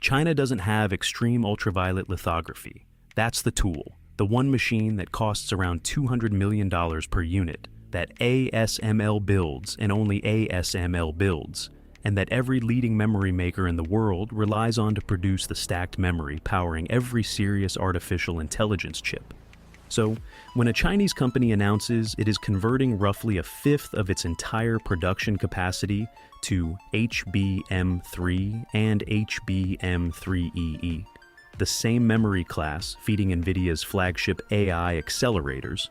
China doesn't have extreme ultraviolet lithography. That's the tool, the one machine that costs around $200 million per unit, that ASML builds and only ASML builds, and that every leading memory maker in the world relies on to produce the stacked memory powering every serious artificial intelligence chip. So, when a Chinese company announces it is converting roughly a fifth of its entire production capacity to HBM3 and HBM3E, the same memory class feeding Nvidia's flagship AI accelerators,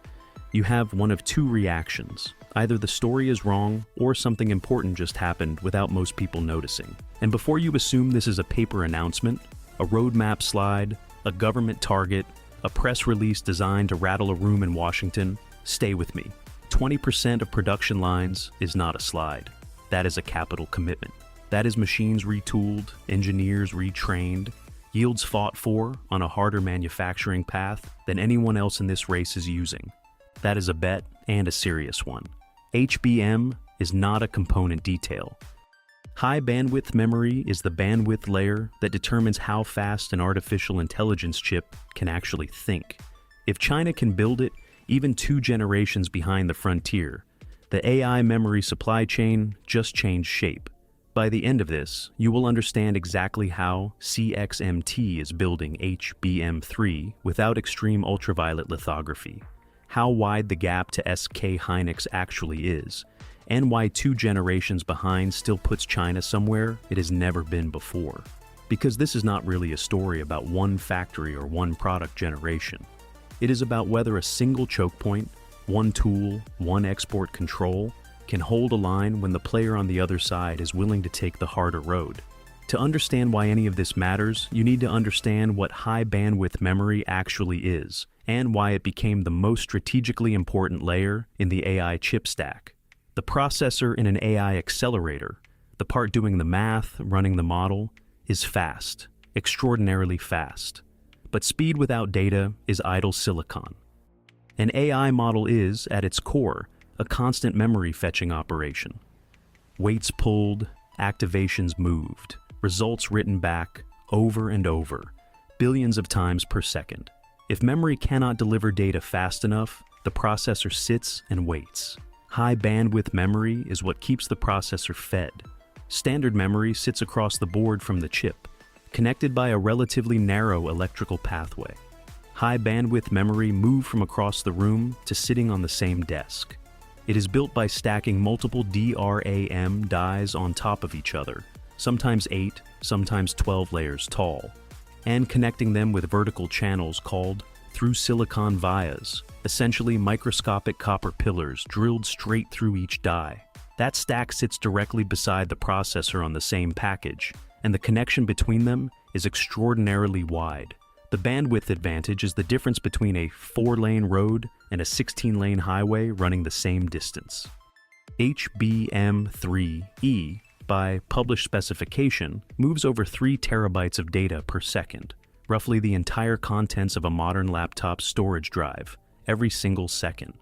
you have one of two reactions. Either the story is wrong, or something important just happened without most people noticing. And before you assume this is a paper announcement, a roadmap slide, a government target, a press release designed to rattle a room in Washington, stay with me. 20% of production lines is not a slide. That is a capital commitment. That is machines retooled, engineers retrained, yields fought for on a harder manufacturing path than anyone else in this race is using. That is a bet, and a serious one. HBM is not a component detail. High bandwidth memory is the bandwidth layer that determines how fast an artificial intelligence chip can actually think. If China can build it, even 2 generations behind the frontier, the AI memory supply chain just changed shape. By the end of this, you will understand exactly how CXMT is building HBM3 without extreme ultraviolet lithography, how wide the gap to SK Hynix actually is, and why 2 generations behind still puts China somewhere it has never been before. Because this is not really a story about one factory or one product generation. It is about whether a single choke point, one tool, one export control, can hold a line when the player on the other side is willing to take the harder road. To understand why any of this matters, you need to understand what high bandwidth memory actually is, and why it became the most strategically important layer in the AI chip stack. The processor in an AI accelerator, the part doing the math, running the model, is fast, extraordinarily fast. But speed without data is idle silicon. An AI model is, at its core, a constant memory fetching operation. Weights pulled, activations moved, results written back over and over, billions of times per second. If memory cannot deliver data fast enough, the processor sits and waits. High bandwidth memory is what keeps the processor fed. Standard memory sits across the board from the chip, connected by a relatively narrow electrical pathway. High bandwidth memory moves from across the room to sitting on the same desk. It is built by stacking multiple DRAM dies on top of each other, sometimes 8, sometimes 12 layers tall, and connecting them with vertical channels called through-silicon vias, essentially microscopic copper pillars drilled straight through each die. That stack sits directly beside the processor on the same package, and the connection between them is extraordinarily wide. The bandwidth advantage is the difference between a 4-lane road and a 16-lane highway running the same distance. HBM3E, by published specification, moves over 3 terabytes of data per second, roughly the entire contents of a modern laptop's storage drive, every single second.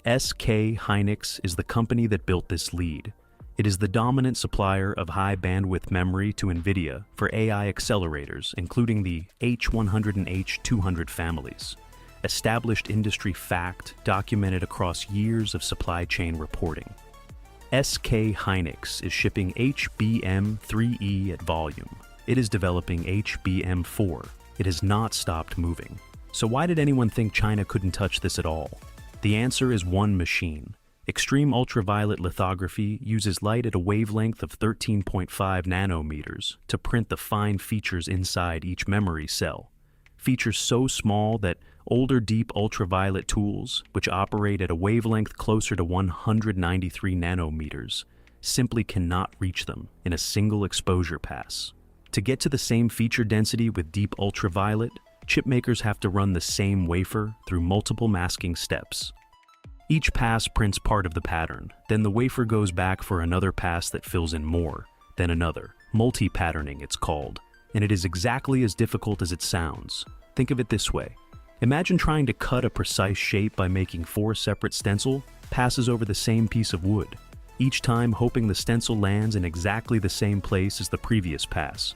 SK Hynix is the company that built this lead. It is the dominant supplier of high bandwidth memory to Nvidia for AI accelerators, including the H100 and H200 families. Established industry fact documented across years of supply chain reporting. SK Hynix is shipping HBM3E at volume. It is developing HBM4. It has not stopped moving. So why did anyone think China couldn't touch this at all? The answer is one machine. Extreme ultraviolet lithography uses light at a wavelength of 13.5 nanometers to print the fine features inside each memory cell. Features so small that older deep ultraviolet tools, which operate at a wavelength closer to 193 nanometers, simply cannot reach them in a single exposure pass. To get to the same feature density with deep ultraviolet, chip makers have to run the same wafer through multiple masking steps. Each pass prints part of the pattern, then the wafer goes back for another pass that fills in more, then another. Multi-patterning, it's called, and it is exactly as difficult as it sounds. Think of it this way. Imagine trying to cut a precise shape by making 4 separate stencil passes over the same piece of wood, each time hoping the stencil lands in exactly the same place as the previous pass.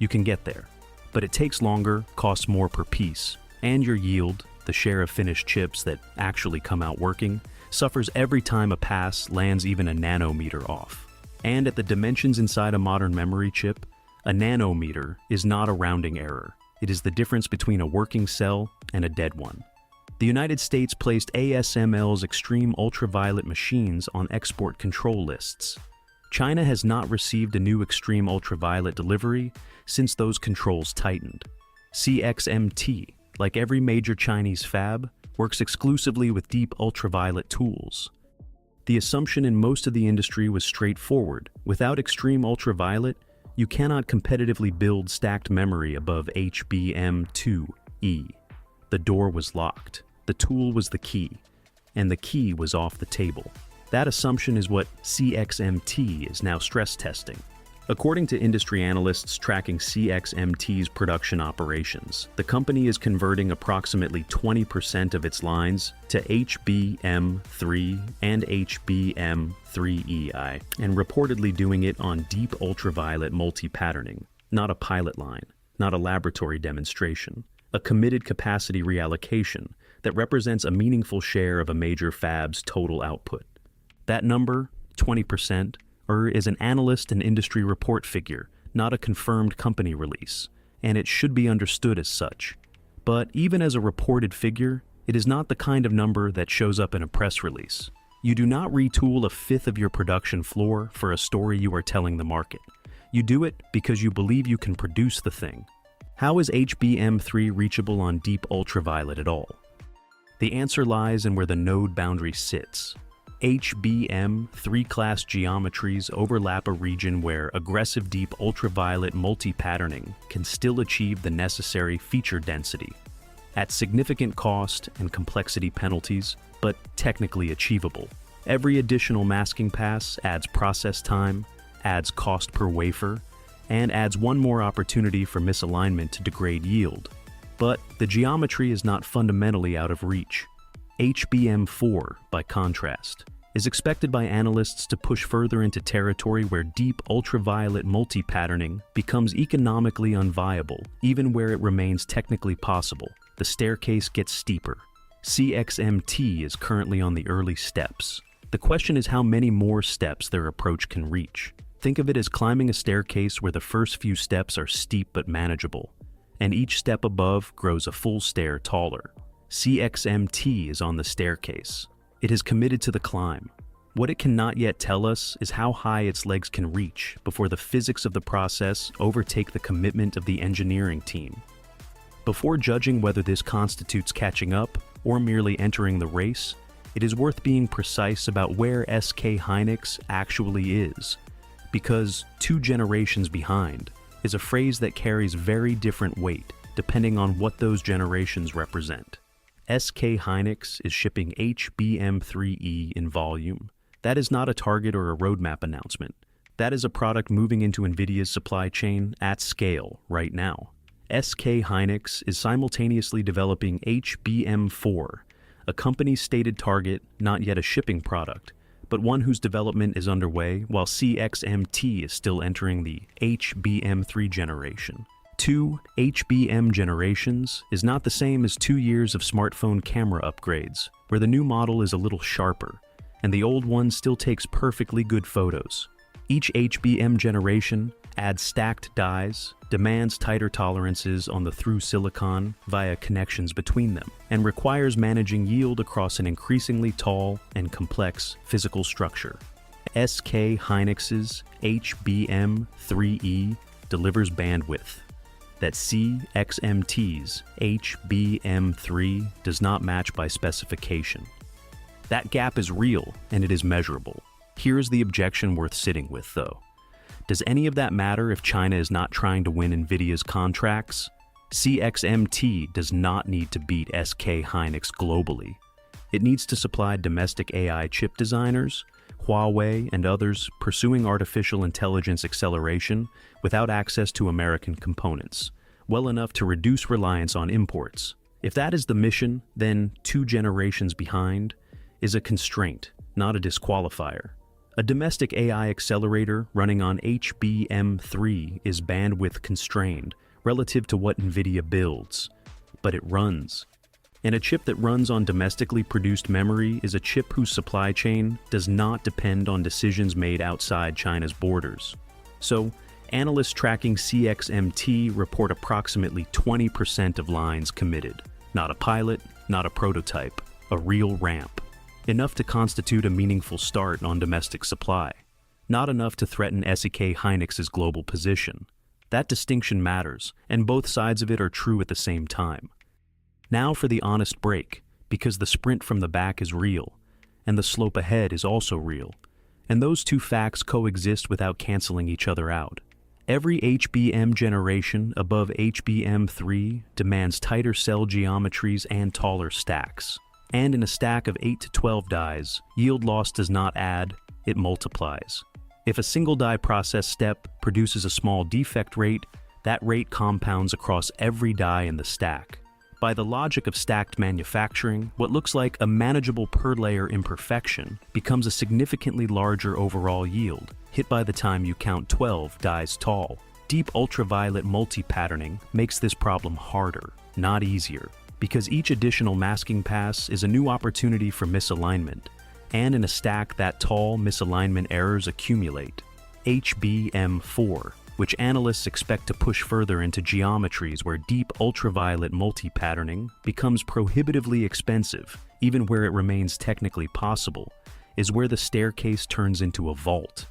You can get there. But it takes longer, costs more per piece, and your yield, the share of finished chips that actually come out working, suffers every time a pass lands even a nanometer off. And at the dimensions inside a modern memory chip, a nanometer is not a rounding error. It is the difference between a working cell and a dead one. The United States placed ASML's extreme ultraviolet machines on export control lists. China has not received a new extreme ultraviolet delivery since those controls tightened. CXMT, like every major Chinese fab, works exclusively with deep ultraviolet tools. The assumption in most of the industry was straightforward. Without extreme ultraviolet, you cannot competitively build stacked memory above HBM3E. The door was locked, the tool was the key, and the key was off the table. That assumption is what CXMT is now stress testing. According to industry analysts tracking CXMT's production operations, the company is converting approximately 20% of its lines to HBM3 and HBM3E and reportedly doing it on deep ultraviolet multi-patterning, not a pilot line, not a laboratory demonstration, a committed capacity reallocation that represents a meaningful share of a major fab's total output. That number, 20%, is an analyst and industry report figure, not a confirmed company release, and it should be understood as such. But even as a reported figure, it is not the kind of number that shows up in a press release. You do not retool a fifth of your production floor for a story you are telling the market. You do it because you believe you can produce the thing. How is HBM3 reachable on deep ultraviolet at all? The answer lies in where the node boundary sits. HBM3 class geometries overlap a region where aggressive deep ultraviolet multi-patterning can still achieve the necessary feature density at significant cost and complexity penalties, but technically achievable. Every additional masking pass adds process time, adds cost per wafer, and adds one more opportunity for misalignment to degrade yield. But the geometry is not fundamentally out of reach. HBM4, by contrast, is expected by analysts to push further into territory where deep ultraviolet multi-patterning becomes economically unviable, even where it remains technically possible. The staircase gets steeper. CXMT is currently on the early steps. The question is how many more steps their approach can reach. Think of it as climbing a staircase where the first few steps are steep but manageable, and each step above grows a full stair taller. CXMT is on the staircase. It is committed to the climb. What it cannot yet tell us is how high its legs can reach before the physics of the process overtake the commitment of the engineering team. Before judging whether this constitutes catching up or merely entering the race, it is worth being precise about where SK Hynix actually is, because 2 generations behind is a phrase that carries very different weight depending on what those generations represent. SK Hynix is shipping HBM3E in volume. That is not a target or a roadmap announcement. That is a product moving into Nvidia's supply chain at scale right now. SK Hynix is simultaneously developing HBM4, a company's stated target, not yet a shipping product, but one whose development is underway while CXMT is still entering the HBM3 generation. 2 HBM generations is not the same as 2 years of smartphone camera upgrades, where the new model is a little sharper, and the old one still takes perfectly good photos. Each HBM generation adds stacked dies, demands tighter tolerances on the through silicon via connections between them, and requires managing yield across an increasingly tall and complex physical structure. SK Hynix's HBM3E delivers bandwidth that CXMT's HBM3 does not match by specification. That gap is real and it is measurable. Here is the objection worth sitting with, though. Does any of that matter if China is not trying to win Nvidia's contracts? CXMT does not need to beat SK Hynix globally. It needs to supply domestic AI chip designers, Huawei and others pursuing artificial intelligence acceleration without access to American components, well enough to reduce reliance on imports. If that is the mission, then 2 generations behind is a constraint, not a disqualifier. A domestic AI accelerator running on HBM3 is bandwidth constrained relative to what Nvidia builds, but it runs. And a chip that runs on domestically produced memory is a chip whose supply chain does not depend on decisions made outside China's borders. So, analysts tracking CXMT report approximately 20% of lines committed. Not a pilot, not a prototype, a real ramp. Enough to constitute a meaningful start on domestic supply. Not enough to threaten SK Hynix's global position. That distinction matters, and both sides of it are true at the same time. Now for the honest break, because the sprint from the back is real, and the slope ahead is also real, and those two facts coexist without canceling each other out. Every HBM generation above HBM3 demands tighter cell geometries and taller stacks. And in a stack of 8 to 12 dies, yield loss does not add, it multiplies. If a single die process step produces a small defect rate, that rate compounds across every die in the stack. By the logic of stacked manufacturing, what looks like a manageable per-layer imperfection becomes a significantly larger overall yield, hit by the time you count 12 dies tall. Deep ultraviolet multi-patterning makes this problem harder, not easier, because each additional masking pass is a new opportunity for misalignment, and in a stack that tall, misalignment errors accumulate. HBM4, which analysts expect to push further into geometries where deep ultraviolet multi-patterning becomes prohibitively expensive, even where it remains technically possible, is where the staircase turns into a vault.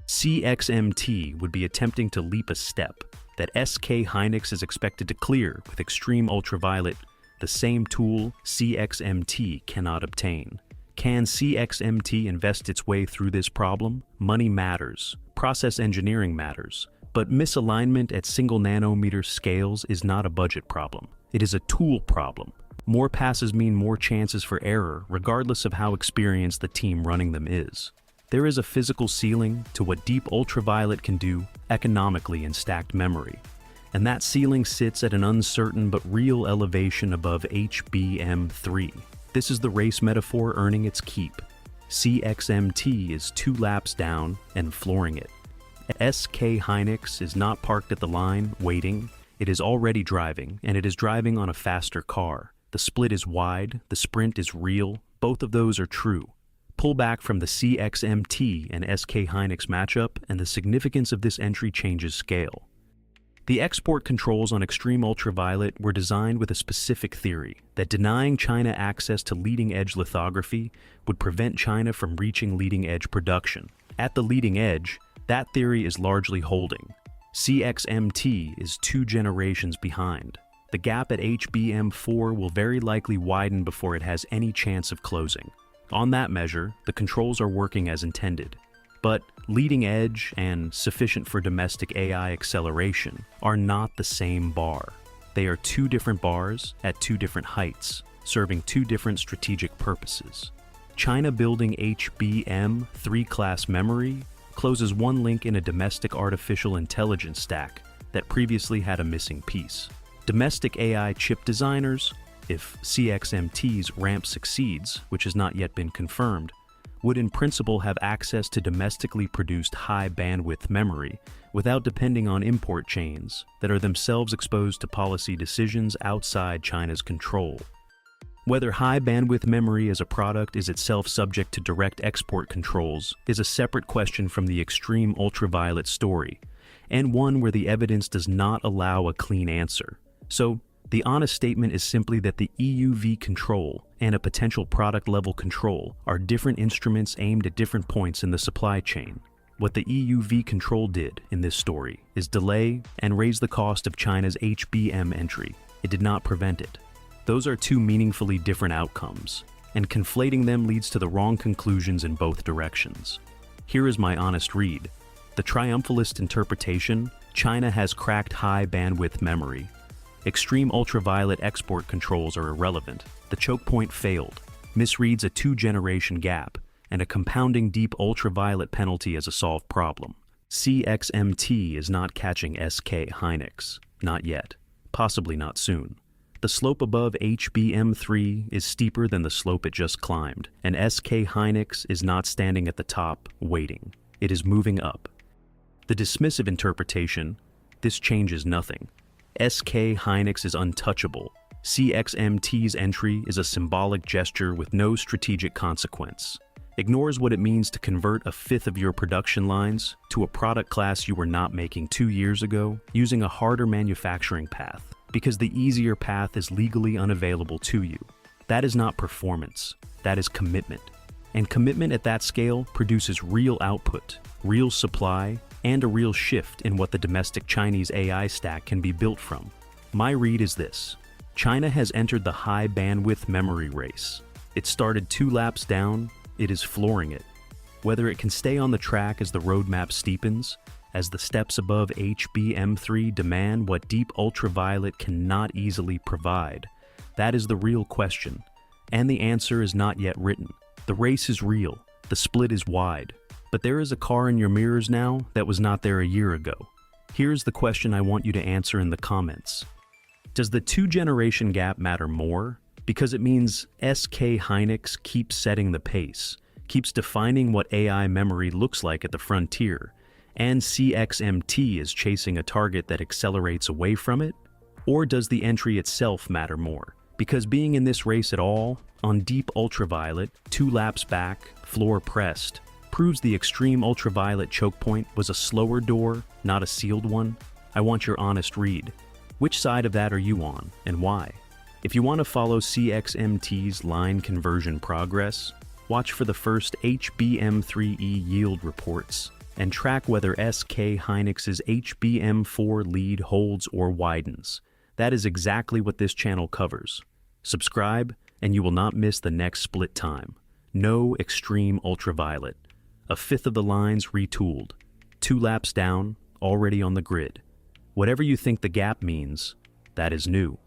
CXMT would be attempting to leap a step that SK Hynix is expected to clear with extreme ultraviolet, the same tool CXMT cannot obtain. Can CXMT invest its way through this problem? Money matters. Process engineering matters. But misalignment at single nanometer scales is not a budget problem. It is a tool problem. More passes mean more chances for error, regardless of how experienced the team running them is. There is a physical ceiling to what deep ultraviolet can do economically in stacked memory. And that ceiling sits at an uncertain but real elevation above HBM3. This is the race metaphor earning its keep. CXMT is 2 laps down and flooring it. SK Hynix is not parked at the line, waiting. It is already driving, and it is driving on a faster car. The split is wide, the sprint is real. Both of those are true. Pull back from the CXMT and SK Hynix matchup, and the significance of this entry changes scale. The export controls on extreme ultraviolet were designed with a specific theory that denying China access to leading-edge lithography would prevent China from reaching leading-edge production. At the leading edge, that theory is largely holding. CXMT is 2 generations behind. The gap at HBM4 will very likely widen before it has any chance of closing. On that measure, the controls are working as intended. But leading edge and sufficient for domestic AI acceleration are not the same bar. They are 2 different bars at 2 different heights, serving 2 different strategic purposes. China building HBM3 class memory closes one link in a domestic artificial intelligence stack that previously had a missing piece. Domestic AI chip designers, if CXMT's ramp succeeds, which has not yet been confirmed, would in principle have access to domestically produced high-bandwidth memory without depending on import chains that are themselves exposed to policy decisions outside China's control. Whether high-bandwidth memory as a product is itself subject to direct export controls is a separate question from the extreme ultraviolet story, and one where the evidence does not allow a clean answer. So, the honest statement is simply that the EUV control and a potential product-level control are different instruments aimed at different points in the supply chain. What the EUV control did in this story is delay and raise the cost of China's HBM entry. It did not prevent it. Those are 2 meaningfully different outcomes, and conflating them leads to the wrong conclusions in both directions. Here is my honest read. The triumphalist interpretation: China has cracked high-bandwidth memory. Extreme ultraviolet export controls are irrelevant. The choke point failed. Misreads a 2-generation gap and a compounding deep ultraviolet penalty as a solved problem. CXMT is not catching SK Hynix. Not yet. Possibly not soon. The slope above HBM3 is steeper than the slope it just climbed, and SK Hynix is not standing at the top, waiting. It is moving up. The dismissive interpretation, this changes nothing. SK Hynix is untouchable. CXMT's entry is a symbolic gesture with no strategic consequence. Ignores what it means to convert a fifth of your production lines to a product class you were not making 2 years ago using a harder manufacturing path, because the easier path is legally unavailable to you. That is not performance, that is commitment. And commitment at that scale produces real output, real supply, and a real shift in what the domestic Chinese AI stack can be built from. My read is this: China has entered the high bandwidth memory race. It started 2 laps down, it is flooring it. Whether it can stay on the track as the roadmap steepens, as the steps above HBM3 demand what deep ultraviolet cannot easily provide, that is the real question. And the answer is not yet written. The race is real, the split is wide, but there is a car in your mirrors now that was not there a year ago. Here's the question I want you to answer in the comments. Does the 2-generation gap matter more? Because it means SK Hynix keeps setting the pace, keeps defining what AI memory looks like at the frontier, and CXMT is chasing a target that accelerates away from it? Or does the entry itself matter more? Because being in this race at all, on deep ultraviolet, 2 laps back, floor pressed, proves the extreme ultraviolet choke point was a slower door, not a sealed one? I want your honest read. Which side of that are you on, and why? If you want to follow CXMT's line conversion progress, watch for the first HBM3E yield reports, and track whether SK Hynix's HBM4 lead holds or widens. That is exactly what this channel covers. Subscribe, and you will not miss the next split time. No extreme ultraviolet. A fifth of the lines retooled. 2 laps down, already on the grid. Whatever you think the gap means, that is new.